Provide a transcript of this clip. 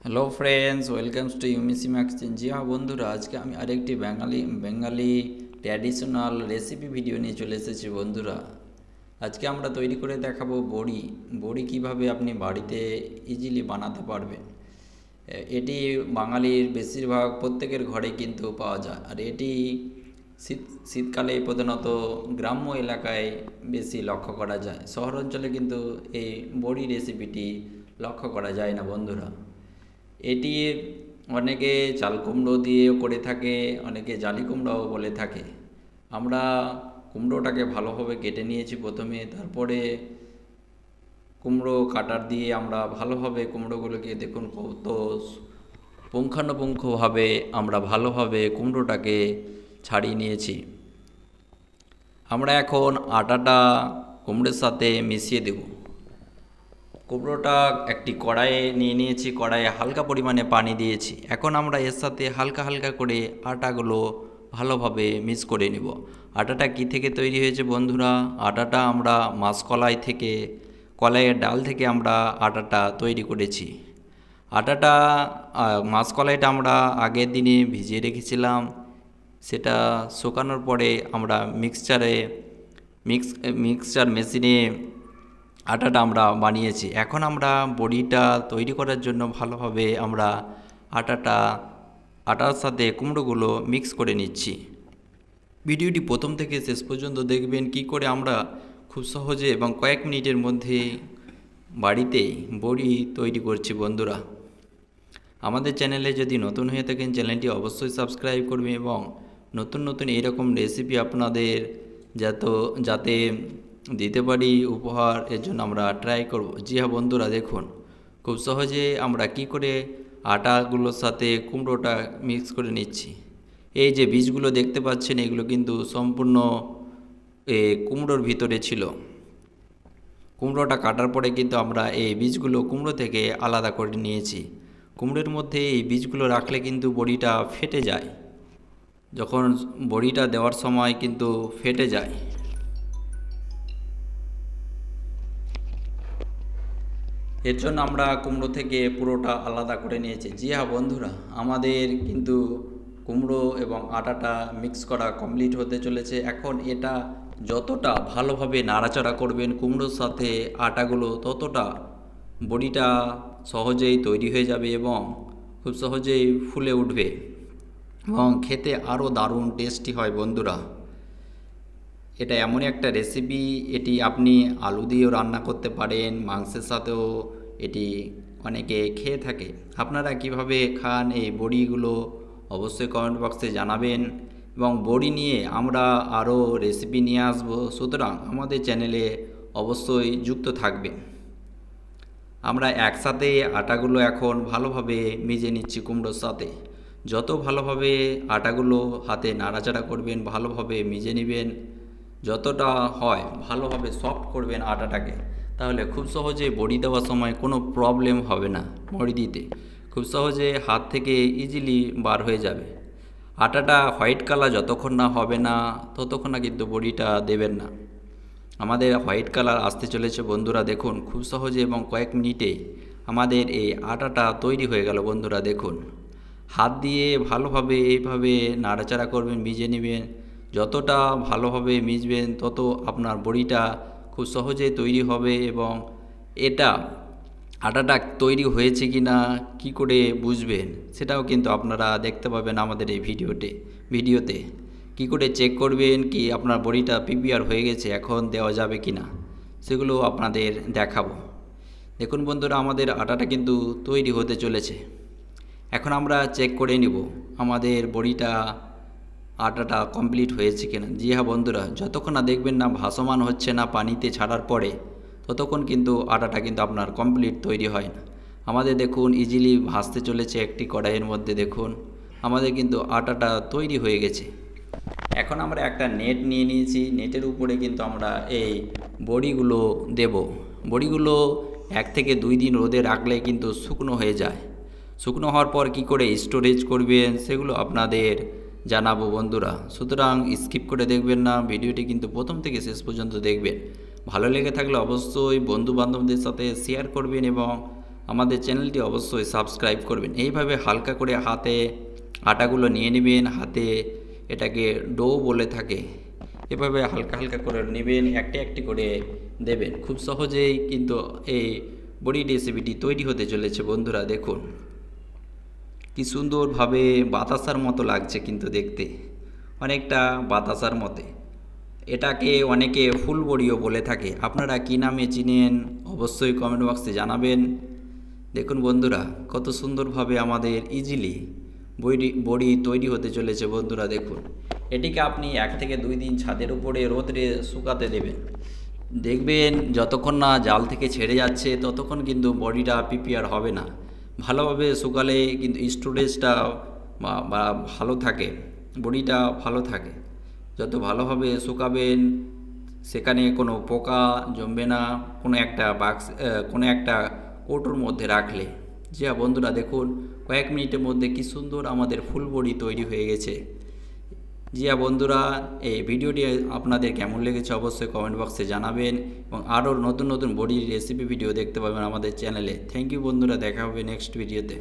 Hello friends, welcomes to Sima kitchen. জি হ্যাঁ বন্ধুরা, আজকে আমি আরেকটি বেঙ্গালি ট্র্যাডিশনাল রেসিপি ভিডিও নিয়ে চলে এসেছি বন্ধুরা। আজকে আমরা তৈরি করে দেখাবো বড়ি। বড়ি কিভাবে আপনি বাড়িতে ইজিলি বানাতে পারবেন। এটি বাঙালির বেশিরভাগ প্রত্যেকের ঘরে কিন্তু পাওয়া যায়, আর এটি শীতকালে প্রধানত গ্রাম্য এলাকায় বেশি লক্ষ্য করা যায়। শহর অঞ্চলে কিন্তু এই বড়ি রেসিপিটি লক্ষ্য করা যায় না বন্ধুরা। এটি অনেকে চাল কুমড়ো দিয়েও করে থাকে, অনেকে জালি কুমড়োও বলে থাকে। আমরা কুমড়োটাকে ভালোভাবে কেটে নিয়েছি প্রথমে, তারপরে কুমড়ো কাটার দিয়ে আমরা ভালোভাবে কুমড়োগুলোকে দেখুন কত পুঙ্খানুপুঙ্খভাবে আমরা ভালোভাবে কুমড়োটাকে ছাড়িয়ে নিয়েছি। আমরা এখন আটাটা কুমড়োর সাথে মিশিয়ে দেব। কুমড়োটা একটি কড়াইয়ে নিয়ে নিয়েছি, কড়াইয়ে হালকা পরিমাণে পানি দিয়েছি। এখন আমরা এর সাথে হালকা হালকা করে আটাগুলো ভালোভাবে মিক্স করে নেব। আটাটা কি থেকে তৈরি হয়েছে বন্ধুরা? আটাটা আমরা মাসকলাই থেকে, কলাইয়ের ডাল থেকে আমরা আটাটা তৈরি করেছি। আটাটা মাসকলাইটা আমরা আগের দিনে ভিজিয়ে রেখেছিলাম, সেটা শুকানোর পরে আমরা মিক্সচার মেশিনে আটাটা আমরা বানিয়েছি। এখন আমরা বড়িটা তৈরি করার জন্য ভালোভাবে আমরা আটার সাথে কুমড়োগুলো মিক্স করে নিচ্ছি। ভিডিওটি প্রথম থেকে শেষ পর্যন্ত দেখবেন কি করে আমরা খুব সহজে এবং কয়েক মিনিটের মধ্যে বাড়িতেই বড়ি তৈরি করছি বন্ধুরা। আমাদের চ্যানেলে যদি নতুন হয়ে থাকেন, চ্যানেলটি অবশ্যই সাবস্ক্রাইব করবেন এবং নতুন নতুন এইরকম রেসিপি আপনাদের যাতে দিতে পারি উপহার, এর জন্য আমরা ট্রাই করব। জি হ্যাঁ বন্ধুরা, দেখুন খুব সহজে আমরা কি করে আটাগুলোর সাথে কুমড়োটা মিক্স করে নিচ্ছি। এই যে বীজগুলো দেখতে পাচ্ছেন, এগুলো কিন্তু সম্পূর্ণ কুমড়োর ভিতরে ছিল। কুমড়োটা কাটার পরে কিন্তু আমরা এই বীজগুলো কুমড়ো থেকে আলাদা করে নিয়েছি। কুমড়োর মধ্যে এই বীজগুলো রাখলে কিন্তু বড়িটা ফেটে যায়, যখন বড়িটা দেওয়ার সময় কিন্তু ফেটে যায়। এর জন্য আমরা কুমড়ো থেকে পুরোটা আলাদা করে নিয়েছি। জি হ্যাঁ বন্ধুরা, আমাদের কিন্তু কুমড়ো এবং আটাটা মিক্স করা কমপ্লিট হতে চলেছে। এখন এটা যতটা ভালোভাবে নাড়াচাড়া করবেন কুমড়োর সাথে আটাগুলো, ততটা বড়িটা সহজেই তৈরি হয়ে যাবে এবং খুব সহজেই ফুলে উঠবে এবং খেতে আরও দারুণ টেস্টি হয় বন্ধুরা। এটা এমনই একটা রেসিপি, এটি আপনি আলু দিয়েও রান্না করতে পারেন, মাংসের সাথেও এটি অনেকে খেয়ে থাকে। আপনারা কিভাবে খান এই বড়িগুলো অবশ্যই কমেন্ট বক্সে জানাবেন এবং বড়ি নিয়ে আমরা আরও রেসিপি নিয়ে আসবো, সুতরাং আমাদের চ্যানেলে অবশ্যই যুক্ত থাকবেন। আমরা একসাথে আটাগুলো এখন ভালোভাবে মিশিয়ে নিচ্ছি কুমড়োর সাথে। যত ভালোভাবে আটাগুলো হাতে নাড়াচাড়া করবেন, ভালোভাবে মিশিয়ে নেবেন, যতটা হয় ভালোভাবে সফট করবেন আটাটাকে, তাহলে খুব সহজে বড়ি দেওয়ার সময় কোনো প্রবলেম হবে না। বড়ি দিতে খুব সহজে হাত থেকে ইজিলি বার হয়ে যাবে। আটাটা হোয়াইট কালার যতক্ষণ না হবে না, ততক্ষণ না কিন্তু বড়িটা দেবেন না। আমাদের হোয়াইট কালার আসতে চলেছে বন্ধুরা, দেখুন খুব সহজে এবং কয়েক মিনিটে আমাদের এই আটাটা তৈরি হয়ে গেল বন্ধুরা। দেখুন হাত দিয়ে ভালোভাবে এইভাবে নাড়াচাড়া করবেন, ভিজে নেবেন। যতটা ভালোভাবে মিশবেন তত আপনার বড়িটা খুব সহজে তৈরি হবে। এবং এটা আটাটা তৈরি হয়েছে কি না কী করে বুঝবেন, সেটাও কিন্তু আপনারা দেখতে পাবেন আমাদের এই ভিডিওতে। কি করে চেক করবেন কি আপনার বড়িটা প্রিপেয়ার হয়ে গেছে, এখন দেওয়া যাবে কি না, সেগুলো আপনাদের দেখাবো। দেখুন বন্ধুরা, আমাদের আটাটা কিন্তু তৈরি হতে চলেছে। এখন আমরা চেক করে নিব আমাদের বড়িটা আটাটা কমপ্লিট হয়েছে কিনা। জি হ্যাঁ বন্ধুরা, যতক্ষণ না দেখবেন না ভাসমান হচ্ছে না পানিতে ছাড়ার পরে, ততক্ষণ কিন্তু আটাটা কিন্তু আপনার কমপ্লিট তৈরি হয় না। আমাদের দেখুন ইজিলি ভাসতে চলেছে একটি কড়াইয়ের মধ্যে। দেখুন আমাদের কিন্তু আটাটা তৈরি হয়ে গেছে। এখন আমরা একটা নেট নিয়ে নিয়েছি, নেটের উপরে কিন্তু আমরা এই বড়িগুলো দেব। বড়িগুলো 1 থেকে 2 দিন রোদে রাখলে কিন্তু শুকনো হয়ে যায়। শুকনো হওয়ার পর কি করে স্টোরেজ করবেন সেগুলো আপনাদের জানাবো বন্ধুরা, সুতরাং স্কিপ করে দেখবেন না, ভিডিওটি কিন্তু প্রথম থেকে শেষ পর্যন্ত দেখবেন। ভালো লেগে থাকলে অবশ্যই বন্ধু বান্ধবদের সাথে শেয়ার করবেন এবং আমাদের চ্যানেলটি অবশ্যই সাবস্ক্রাইব করবেন। এইভাবে হালকা করে হাতে আটাগুলো নিয়ে নেবেন, হাতে এটাকে ডো বলে থাকে। এভাবে হালকা হালকা করে নেবেন, একটি একটি করে দেবেন। খুব সহজেই কিন্তু এই বড়ি রেসিপিটি তৈরি হতে চলেছে বন্ধুরা। দেখুন কি সুন্দরভাবে বাতাসার মতো লাগছে কিন্তু দেখতে, অনেকটা বাতাসার মতে। এটাকে অনেকে ফুল বড়িও বলে থাকে। আপনারা কী নামে চিনেন অবশ্যই কমেন্ট বক্সে জানাবেন। দেখুন বন্ধুরা কত সুন্দরভাবে আমাদের ইজিলি বড়ি তৈরি হতে চলেছে বন্ধুরা। দেখুন এটিকে আপনি 1 থেকে 2 দিন ছাদের উপরে রোদে শুকাতে দেবেন। দেখবেন যতক্ষণ না জাল থেকে ছেড়ে যাচ্ছে ততক্ষণ কিন্তু বডিটা প্রিপেয়ার হবে না। ভালোভাবে শুকালে কিন্তু স্টোরেজটা বা ভালো থাকে, বডিটা ভালো থাকে। যত ভালোভাবে শুকাবেন সেখানে কোনো পোকা জমবে না কোনো একটা কৌটোর মধ্যে রাখলে। জি হ্যাঁ বন্ধুরা, দেখুন কয়েক মিনিটের মধ্যে কি সুন্দর আমাদের ফুল বড়ি তৈরি হয়ে গেছে। জি হ্যাঁ বন্ধুরা, এই ভিডিওটি আপনাদের কেমন লেগেছে অবশ্যই কমেন্ট বক্সে জানাবেন এবং আরও নতুন নতুন বড়ির রেসিপি ভিডিও দেখতে পাবেন আমাদের চ্যানেলে। থ্যাংক ইউ বন্ধুরা, দেখা হবে নেক্সট ভিডিওতে।